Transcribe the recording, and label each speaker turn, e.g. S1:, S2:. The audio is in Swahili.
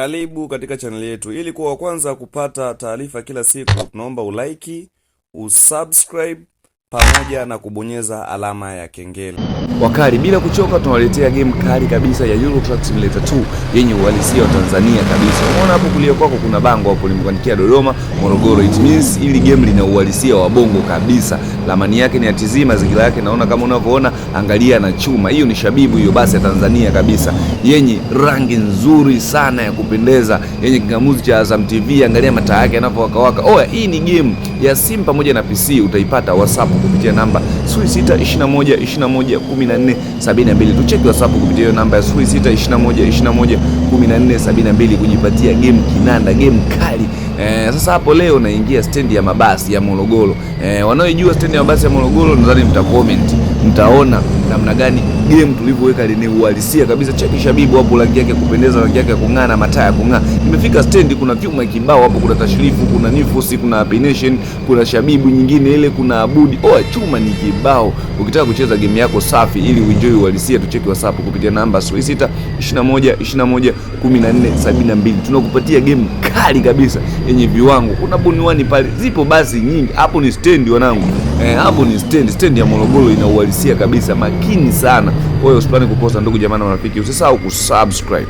S1: Karibu katika channel yetu. Ili kuwa wa kwanza kupata taarifa kila siku, tunaomba ulike, usubscribe pamoja na kubonyeza alama ya kengele.
S2: Wakali bila kuchoka tunawaletea game kali kabisa ya Euro Truck Simulator 2 yenye uhalisia wa Tanzania kabisa. Unaona hapo kulia kwako kuna bango hapo limeandikia Dodoma, Morogoro. It means ili game lina uhalisia wa bongo kabisa. Ramani yake ni ya TZ, mazingira yake naona kama unavyoona, angalia na chuma. Hiyo ni shabibu hiyo basi ya Tanzania kabisa. Yenye rangi nzuri sana ya kupendeza, yenye kingamuzi cha Azam TV, angalia mataa yake yanapowaka. Oya, hii ni game ya simu pamoja na PC. Utaipata WhatsApp kupitia namba 0621211472. Tucheki WhatsApp kupitia hiyo namba ya 0621211472 kujipatia game kinanda, game kali. Sasa hapo leo naingia stendi ya mabasi ya Morogoro. Wanaojua stendi ya mabasi ya Morogoro nadhani mtacomment, mtaona namna gani game tulivyoweka lenye uhalisia kabisa. Cheki shabibu hapo, rangi yake kupendeza, rangi yake kung'aa na mataa ya kung'aa. Nimefika stendi, kuna vyuma kibao hapo, kuna tashrifu, kuna nifosi, kuna Happination, kuna shabibu nyingine ile, kuna abudi. Chuma ni kibao. Ukitaka kucheza game yako safi ili uenjoy uhalisia, tucheki WhatsApp kupitia namba 0621211472. Tunakupatia game kali kabisa yenye viwango. Kuna buniwani pale, zipo basi nyingi. Hapo ni stendi wanangu. Hapo ni stendi ya Morogoro, ina uhalisia kabisa. Makini sana. Wewe usipane kukosa, ndugu jamaa na marafiki. Usisahau kusubscribe.